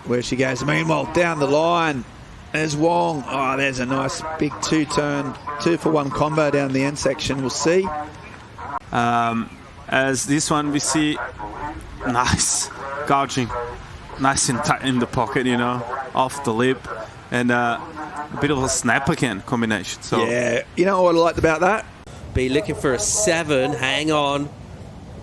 where she goes. Meanwhile, down the line, there's Wong. Oh, there's a nice big 2-for-1 combo down the end section. We'll see. As this one, we see nice gouging, nice and tight in the pocket, you know, off the lip, and a bit of a snap again combination. So yeah, you know what I liked about that? Be looking for a 7. Hang on.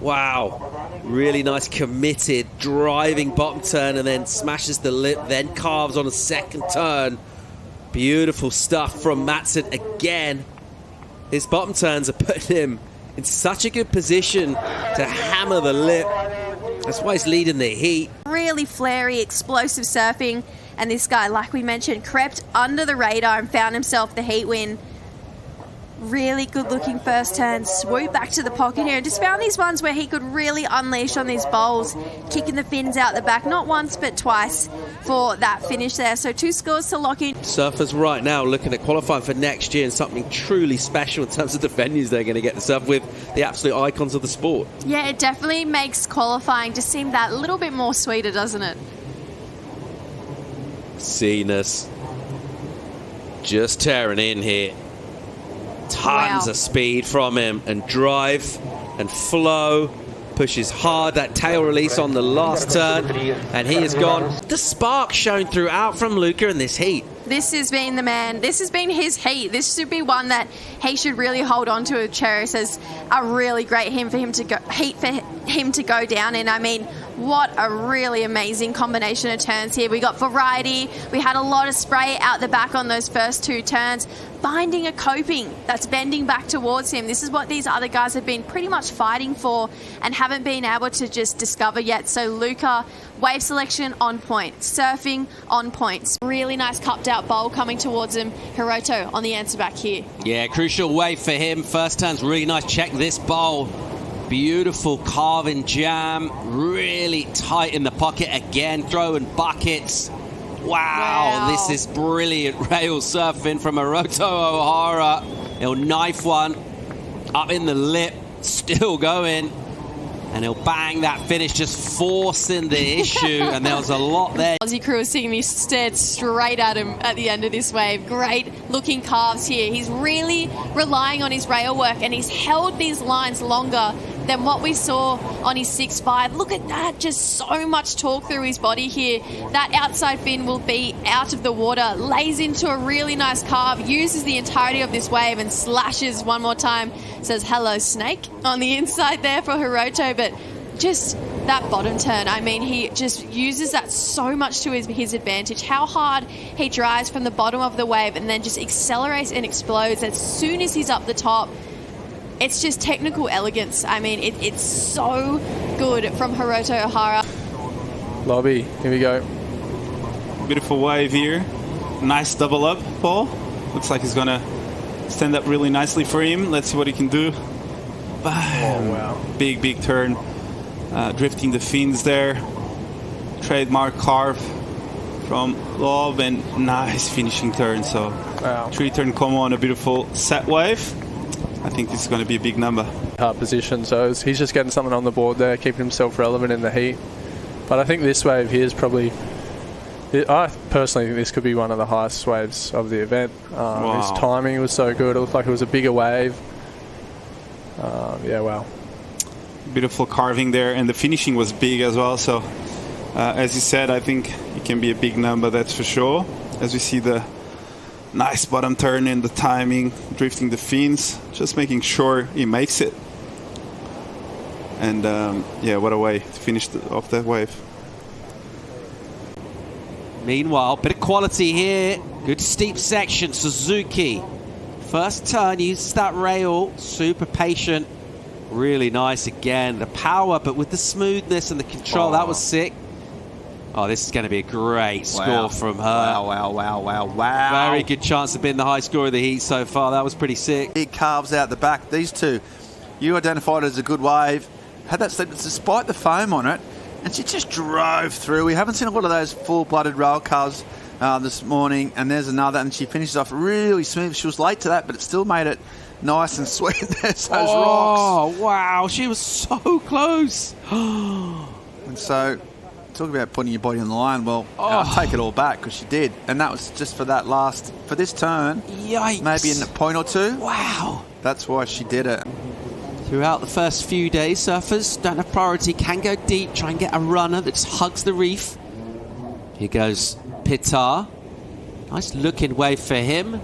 Wow. Really nice, committed, driving bottom turn, and then smashes the lip, then carves on a second turn. Beautiful stuff from Matson again. His bottom turns are putting him in such a good position to hammer the lip. That's why he's leading the heat. Really flary, explosive surfing. And this guy, like we mentioned, crept under the radar and found himself the heat win. Really good looking first turn, swoop back to the pocket here, and just found these ones where he could really unleash on these bowls, kicking the fins out the back, not once but twice for that finish there. So 2 scores to lock in. Surfers right now looking at qualifying for next year and something truly special in terms of the venues they're going to get to surf with, the absolute icons of the sport. Yeah, it definitely makes qualifying just seem that little bit more sweeter, doesn't it? Mesinas just tearing in here. Tons of speed from him, and drive and flow. Pushes hard, that tail release on the last turn, and he is gone. The spark shown throughout from Lucca in this heat. This has been the man. This has been his heat. This should be one that he should really hold on to, cherish as a really great heat for him to go down in. I mean, what a really amazing combination of turns here. We got variety. We had a lot of spray out the back on those first 2 turns. Finding a coping that's bending back towards him. This is what these other guys have been pretty much fighting for and haven't been able to just discover yet. So Lucca, wave selection on point, surfing on points. Really nice cupped out bowl coming towards him. Hiroto on the answer back here. Yeah, crucial wave for him. First turn's really nice. Check this bowl. Beautiful carving jam. Really tight in the pocket again. Throwing buckets. Wow, this is brilliant rail surfing from Hiroto Ohhara. He'll knife one up in the lip, still going, and he'll bang that finish, just forcing the issue, and there was a lot there. Aussie crew is seeing me stared straight at him at the end of this wave. Great looking calves here. He's really relying on his rail work, and he's held these lines longer than what we saw on his 6.5. Look at that, just so much torque through his body here. That outside fin will be out of the water, lays into a really nice carve, uses the entirety of this wave and slashes one more time. Says hello snake on the inside there for Hiroto, but just that bottom turn, I mean, he just uses that so much to his advantage. How hard he drives from the bottom of the wave and then just accelerates and explodes as soon as he's up the top. It's just technical elegance. I mean, it's so good from Hiroto Ohhara. Lobby, here we go. Beautiful wave here. Nice double up, Paul. Looks like he's gonna stand up really nicely for him. Let's see what he can do. Bam. Oh, wow. Big turn. Drifting the fins there. Trademark carve from Lob, and nice finishing turn. So wow. 3-turn combo on a beautiful set wave. I think this is going to be a big number. Hard position, so he's just getting something on the board there, keeping himself relevant in the heat. But I think this wave here is probably, I personally think this could be one of the highest waves of the event. Wow. His timing was so good, it looked like it was a bigger wave. Yeah, wow. Beautiful carving there, and the finishing was big as well. So, as you said, I think it can be a big number, that's for sure. As we see the nice bottom turn and the timing, drifting the fins, just making sure he makes it. And yeah, what a way to finish off that wave. Meanwhile, bit of quality here. Good steep section. Tsuzuki. First turn, uses that rail. Super patient. Really nice again. The power, but with the smoothness and the control, that was sick. Oh, this is going to be a great score from her. Wow. Very good chance of being the high score of the heat so far. That was pretty sick. Big calves out the back. These two, you identified as a good wave. Had that slip despite the foam on it, and she just drove through. We haven't seen a lot of those full-blooded rail calves this morning, and there's another, and she finishes off really smooth. She was late to that, but it still made it nice and sweet. There's those rocks. Oh, wow. She was so close. And so talk about putting your body on the line. Well, I'll take it all back because she did. And that was just for for this turn. Yikes. Maybe in a point or two. Wow. That's why she did it. Throughout the first few days, surfers don't have priority, can go deep, try and get a runner that just hugs the reef. Here goes Pittar. Nice looking wave for him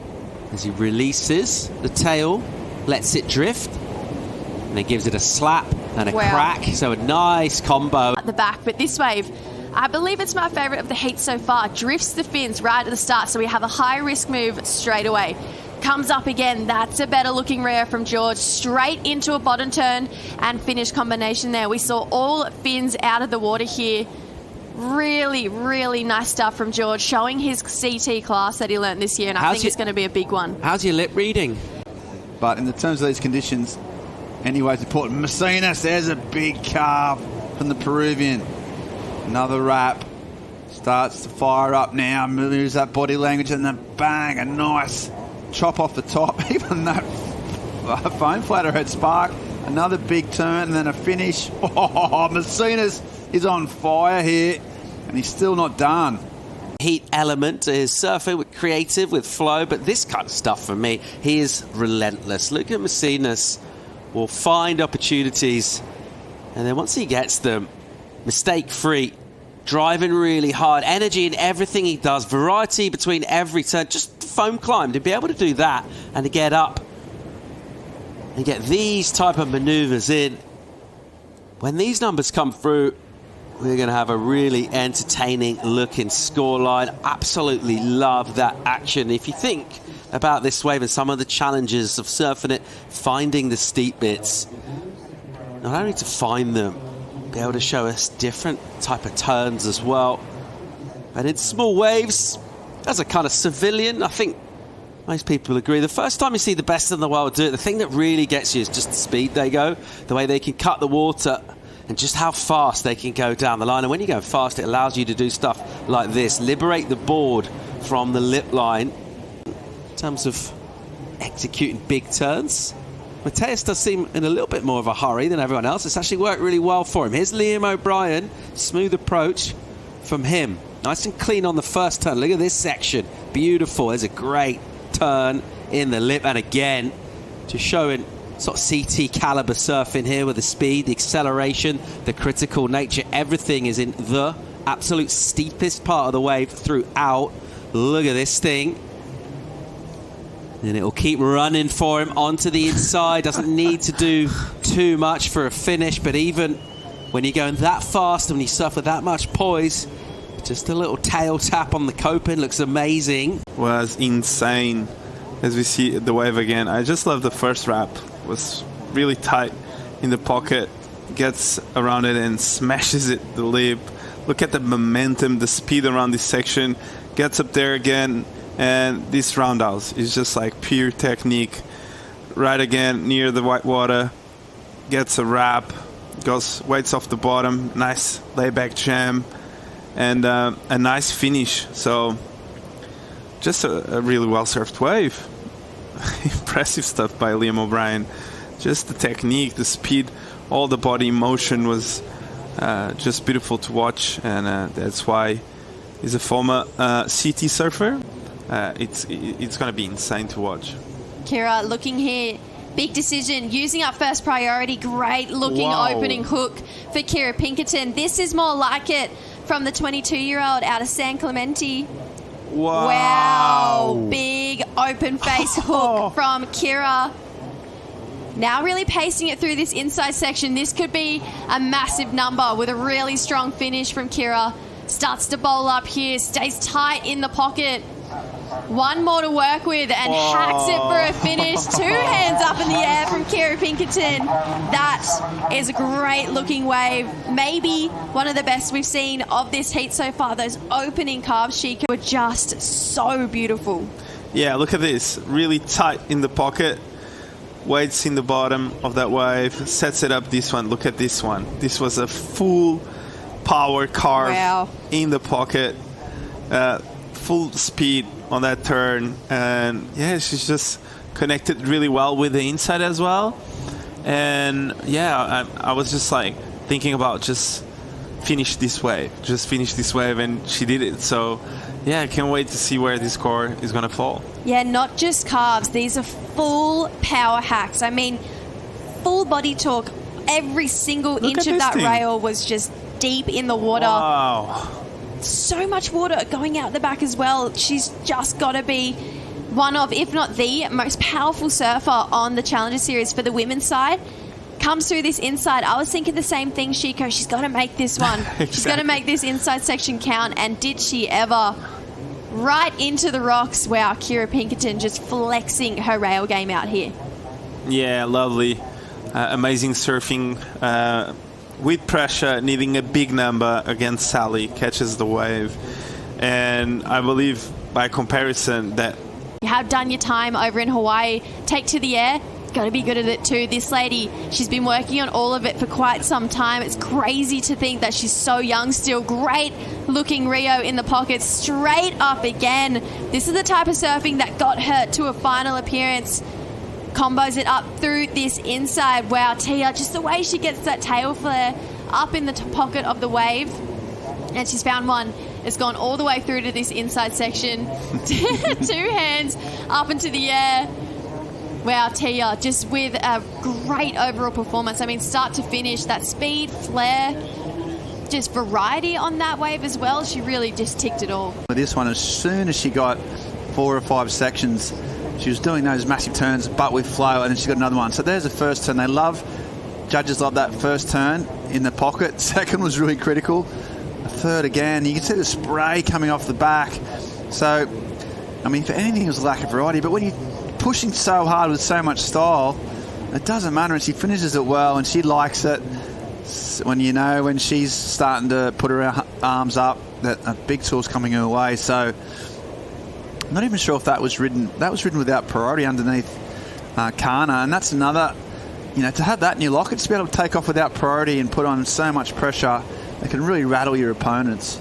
as he releases the tail, lets it drift, and then gives it a slap and a crack. So a nice combo. At the back, but this wave, I believe it's my favourite of the heat so far. Drifts the fins right at the start, so we have a high risk move straight away. Comes up again, that's a better looking rear from George, straight into a bottom turn and finish combination there. We saw all fins out of the water here. Really, really nice stuff from George, showing his CT class that he learnt this year, and I think it's going to be a big one. How's your lip reading? But in the terms of these conditions, anyways important. Mesinas, there's a big carve from the Peruvian. Another wrap. Starts to fire up now, moves that body language, and then bang, a nice chop off the top. Even that foam flatter had spark. Another big turn and then a finish. Oh, Mesinas is on fire here, and he's still not done. Heat element to his surfing, with creative, with flow, but this kind of stuff for me, he is relentless. Look at Mesinas, will find opportunities, and then once he gets them, mistake-free, driving really hard, energy in everything he does, variety between every turn, just foam climb, to be able to do that and to get up and get these type of maneuvers in. When these numbers come through, we're going to have a really entertaining looking scoreline. Absolutely love that action. If you think about this wave and some of the challenges of surfing it, finding the steep bits, not only to find them, be able to show us different type of turns as well. And in small waves, as a kind of civilian, I think most people agree, the first time you see the best in the world do it, the thing that really gets you is just the speed they go, the way they can cut the water, and just how fast they can go down the line. And when you go fast, it allows you to do stuff like this, liberate the board from the lip line. In terms of executing big turns, Mateus does seem in a little bit more of a hurry than everyone else. It's actually worked really well for him. Here's Liam O'Brien, smooth approach from him. Nice and clean on the first turn. Look at this section, beautiful. There's a great turn in the lip, and again, just showing sort of CT caliber surfing here with the speed, the acceleration, the critical nature. Everything is in the absolute steepest part of the wave throughout. Look at this thing. And it will keep running for him onto the inside. Doesn't need to do too much for a finish, but even when you're going that fast and when you surf with that much poise, just a little tail tap on the coping looks amazing. Was insane. As we see the wave again, I just love the first wrap. Was really tight in the pocket, gets around it and smashes it the lip. Look at the momentum, the speed around this section, gets up there again, and this roundhouse is just like pure technique. Right again near the white water, gets a wrap, waits off the bottom, nice layback jam, and a nice finish. So just a really well surfed wave. Impressive stuff by Liam O'Brien. Just the technique, the speed, all the body motion was just beautiful to watch, and that's why he's a former CT surfer. It's going to be insane to watch. Kirra looking here, big decision, using up first priority. Great looking opening hook for Kirra Pinkerton. This is more like it from the 22-year-old out of San Clemente. Wow, big open face hook from Kirra. Now really pacing it through this inside section. This could be a massive number with a really strong finish from Kirra. Starts to bowl up here, stays tight in the pocket. One more to work with and hacks it for a finish. Two hands up in the air from Kirra Pinkerton. That is a great looking wave. Maybe one of the best we've seen of this heat so far. Those opening calves, Sheikah, were just so beautiful. Yeah, look at this. Really tight in the pocket. Waits in the bottom of that wave. Sets it up this one. Look at this one. This was a full power carve in the pocket. Full speed on that turn, and yeah, she's just connected really well with the inside as well. And yeah, I was just like thinking about just finish this wave. Just finish this wave, and she did it. So, yeah, I can't wait to see where this score is going to fall. Yeah, not just calves. These are full power hacks. I mean, full body torque. Every single inch of that rail was just deep in the water. Wow. So much water going out the back as well. She's just got to be one of, if not the most powerful surfer on the Challenger Series for the women's side. Comes through this inside. I was thinking the same thing, Shiko. She's got to make this one. Exactly. She's got to make this inside section count. And did she ever? Right into the rocks. Wow, Kirra Pinkerton just flexing her rail game out here. Yeah, lovely. Amazing surfing. With pressure, needing a big number against Sally, catches the wave. And I believe, by comparison, that... You have done your time over in Hawaii. Take to the air. Got to be good at it too. This lady, she's been working on all of it for quite some time. It's crazy to think that she's so young still. Great looking Rio in the pocket, straight up again. This is the type of surfing that got her to a final appearance. Combos it up through this inside. Wow, Tya, just the way she gets that tail flare up in the pocket of the wave. And she's found one. It's gone all the way through to this inside section. 2 hands up into the air. Wow, Tya, just with a great overall performance. I mean, start to finish, that speed, flare, just variety on that wave as well. She really just ticked it all. This one, as soon as she got 4 or 5 sections, she was doing those massive turns, but with flow, and then she got another one. So there's the first turn. Judges love that first turn in the pocket. Second was really critical. The third again, you can see the spray coming off the back. So, I mean, for anything, it was a lack of variety, but when you're pushing so hard with so much style, it doesn't matter, and she finishes it well, and she likes it. When she's starting to put her arms up, that a big tour's coming her way. So, I'm not even sure if that was ridden. That was ridden without priority underneath Kana, and that's another. To have that in your locket, to be able to take off without priority and put on so much pressure, it can really rattle your opponents.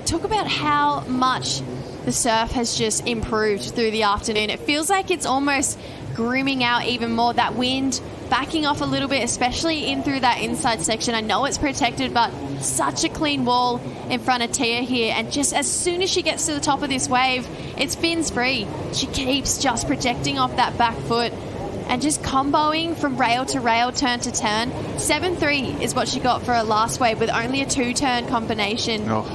Talk about how much the surf has just improved through the afternoon. It feels like it's almost grooming out even more. That wind backing off a little bit, especially in through that inside section. I know it's protected, but such a clean wall in front of Tya here. And just as soon as she gets to the top of this wave, it's fins free. She keeps just projecting off that back foot and just comboing from rail to rail, turn to turn. 7-3 is what she got for her last wave with only a 2-turn combination. Oh.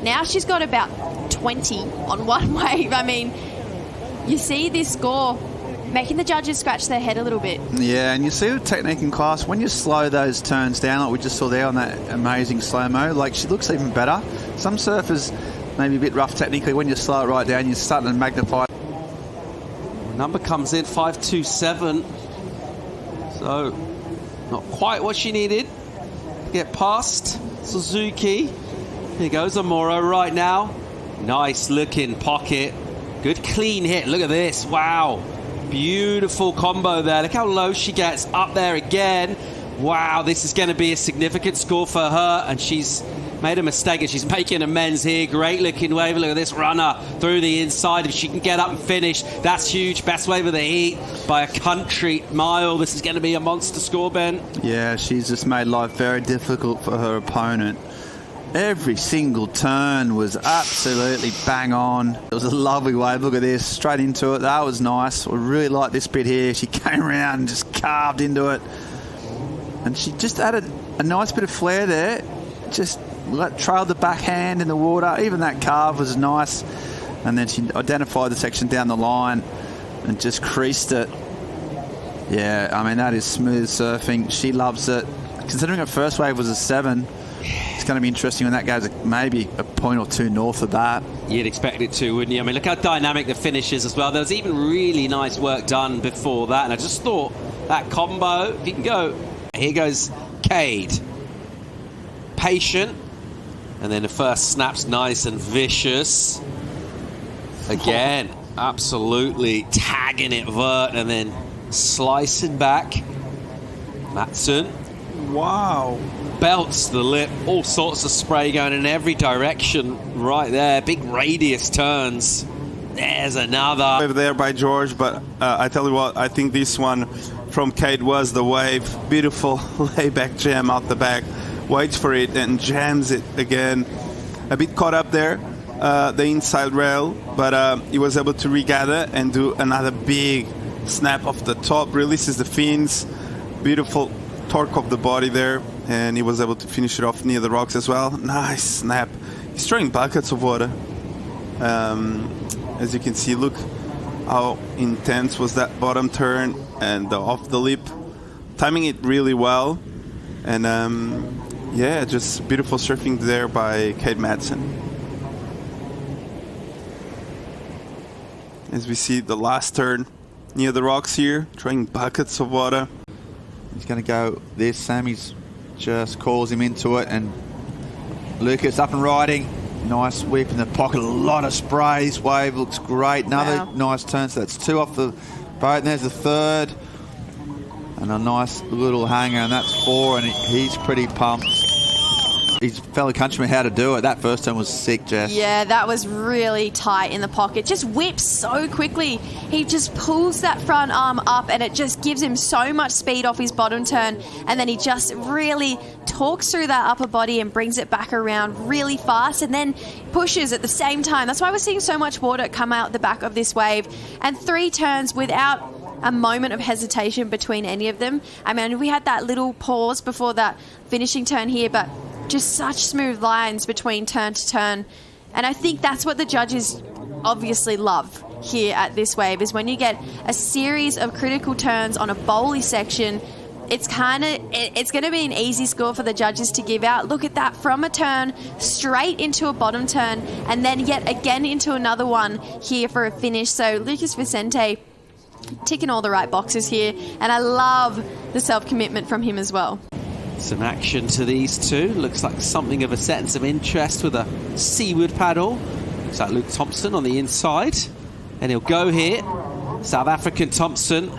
Now she's got about 20 on one wave. I mean, you see this score making the judges scratch their head a little bit. Yeah, and you see the technique in class, when you slow those turns down, like we just saw there on that amazing slow-mo, like she looks even better. Some surfers maybe a bit rough technically. When you slow it right down, you're starting to magnify. Number comes in 5.27. So, not quite what she needed to get past Tsuzuki. Here goes Amuro right now. Nice looking pocket. Good clean hit. Look at this. Wow. Beautiful combo there. Look how low she gets up there again. Wow, this is going to be a significant score for her, and she's made a mistake and she's making amends here. Great looking wave. Look at this runner through the inside. If she can get up and finish, that's huge. Best wave of the heat by a country mile. This is going to be a monster score, Ben. Yeah, she's just made life very difficult for her opponent. Every single turn was absolutely bang on. It was a lovely wave. Look at this, straight into it. That was nice. I really like this bit here. She came around and just carved into it. And she just added a nice bit of flair there. Just trailed the backhand in the water. Even that carve was nice. And then she identified the section down the line and just creased it. Yeah, I mean, that is smooth surfing. She loves it. Considering her first wave was a 7, it's going to be interesting when that goes maybe a point or 2 north of that. You'd expect it to, wouldn't you? I mean, look how dynamic the finish is as well. There was even really nice work done before that, and I just thought that combo, if you can go, here goes Kade. Patient, and then the first snap's nice and vicious. Again, absolutely tagging it vert, and then slicing back. Matson. Wow. Belts the lip, all sorts of spray going in every direction right there. Big radius turns. There's another. Over there by George, but I tell you what, I think this one from Kade was the wave. Beautiful layback jam out the back. waits for it and jams it again. A bit caught up there, the inside rail, but he was able to regather and do another big snap off the top, releases the fins, beautiful torque of the body there, and he was able to finish it off near the rocks as well. Nice snap. He's throwing buckets of water. As you can see, look how intense was that bottom turn and off the lip. Timing it really well. And yeah, just beautiful surfing there by Kade Matson. As we see the last turn near the rocks here, throwing buckets of water. He's going to go this. Sammy's just calls him into it, and Lucca's up and riding. Nice whip in the pocket, a lot of spray. This wave looks great. Another nice turn, so that's 2 off the boat, and there's the 3rd. And a nice little hanger, and that's 4, and he's pretty pumped. His fellow countryman how to do it. That first turn was sick, Jess. Yeah, that was really tight in the pocket. Just whips so quickly. He just pulls that front arm up, and it just gives him so much speed off his bottom turn. And then he just really talks through that upper body and brings it back around really fast, and then pushes at the same time. That's why we're seeing so much water come out the back of this wave. And 3 turns without a moment of hesitation between any of them. I mean, we had that little pause before that finishing turn here, but just such smooth lines between turn to turn. And I think that's what the judges obviously love here at this wave, is when you get a series of critical turns on a bowly section. It's going to be an easy score for the judges to give out. Look at that, from a turn straight into a bottom turn, and then yet again into another one here for a finish. So Lucas Vicente ticking all the right boxes here, and I love the self-commitment from him as well. Some action to these two. Looks like something of a sense of interest with a seaward paddle. Looks like Luke Thompson on the inside, and he'll go here. South African Thompson,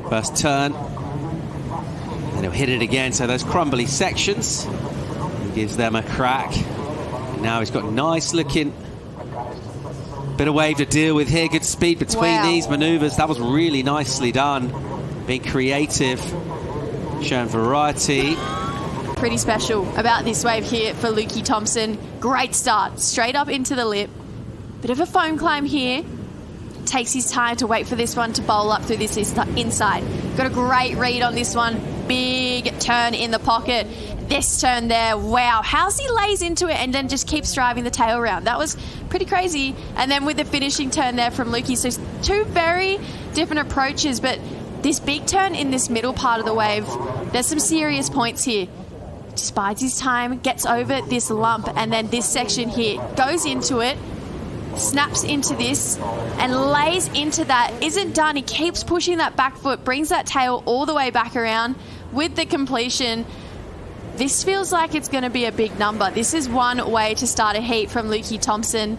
first turn, and he'll hit it again. So those crumbly sections, he gives them a crack. And now he's got nice looking bit of wave to deal with here. Good speed between these maneuvers. That was really nicely done. Being creative, showing variety. Pretty special about this wave here for Lukey Thompson. Great start, straight up into the lip. Bit of a foam climb here. Takes his time to wait for this one to bowl up through this inside. Got a great read on this one. Big turn in the pocket. This turn there, wow. How's he lays into it and then just keeps driving the tail around? That was pretty crazy. And then with the finishing turn there from Lukey. So 2 very different approaches, but this big turn in this middle part of the wave, there's some serious points here. Just bides his time, gets over this lump, and then this section here, goes into it, snaps into this, and lays into that. Isn't done. He keeps pushing that back foot, brings that tail all the way back around with the completion. This feels like it's going to be a big number. This is one way to start a heat from Lukey Thompson.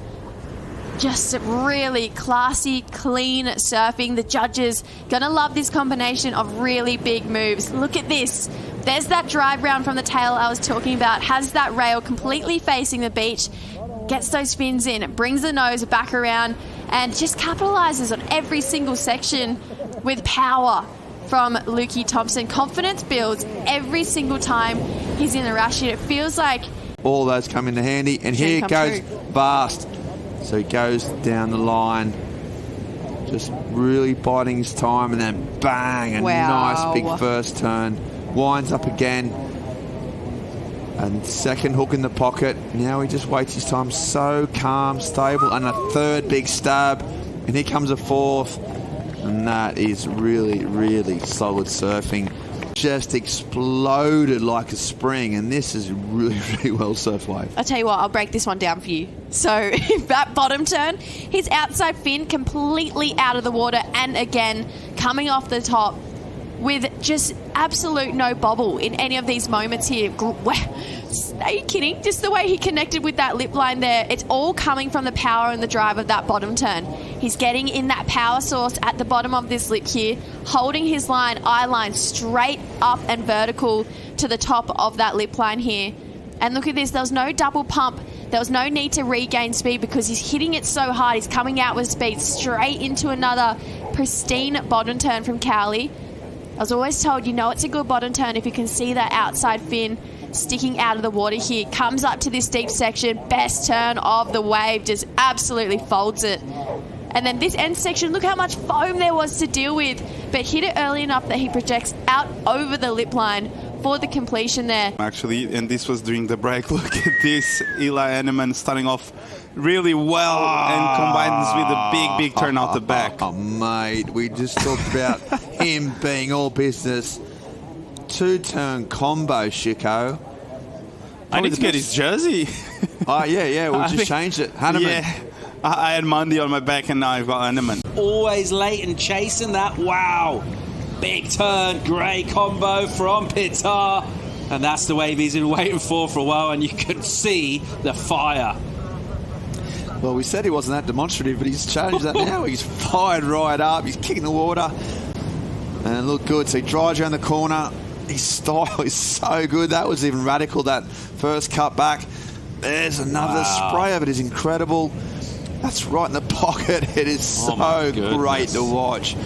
Just really classy, clean surfing. The judges going to love this combination of really big moves. Look at this. There's that drive round from the tail I was talking about. Has that rail completely facing the beach. Gets those fins in. It brings the nose back around and just capitalizes on every single section with power from Lukey Thompson. Confidence builds every single time he's in the rash. It feels like all those come into handy, and here goes Vaast. So he goes down the line, just really biding his time, and then bang, a nice big first turn. Winds up again, and second hook in the pocket. Now he just waits his time, so calm, stable, and a 3rd big stab, and here comes a 4th, and that is really, really solid surfing. Just exploded like a spring, and this is really, really well surfed wave. I'll tell you what, I'll break this one down for you. So that bottom turn, his outside fin completely out of the water, and again coming off the top with just absolute no bobble in any of these moments here. Are you kidding? Just the way he connected with that lip line there. It's all coming from the power and the drive of that bottom turn. He's getting in that power source at the bottom of this lip here, holding his line, eye line, straight up and vertical to the top of that lip line here. And look at this. There was no double pump. There was no need to regain speed because he's hitting it so hard. He's coming out with speed straight into another pristine bottom turn from Kauli. I was always told, you know it's a good bottom turn if you can see that outside fin sticking out of the water here. Comes up to this deep section, best turn of the wave, just absolutely folds it. And then this end section, look how much foam there was to deal with, but hit it early enough that he projects out over the lip line for the completion there. Actually, and this was during the break. Look at this, Eli Hanneman starting off really well and combines with a big turn out the back. Oh, mate, we just talked about him being all business. Two-turn combo, Chico. I need to get his jersey. Oh, yeah, we just changed it. Hanneman. Yeah, I had Mundy on my back and now I've got Hanneman. Always late and chasing that. Wow. Big turn, great combo from Pittar. And that's the wave he's been waiting for a while, and you can see the fire. Well, we said he wasn't that demonstrative, but he's changed that now. He's fired right up. He's kicking the water. And look good. So he drives around the corner. His style is so good. That was even radical, that first cut back. There's another spray of it. Is incredible. That's right in the pocket. It is so great to watch.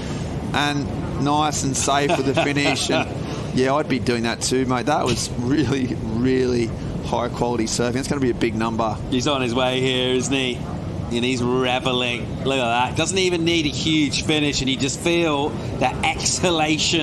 And nice and safe with the finish. And yeah, I'd be doing that too, mate. That was really, really high quality surfing. It's going to be a big number. He's on his way here, isn't he? And he's reveling. Look at that. Doesn't even need a huge finish, and you just feel that exhalation.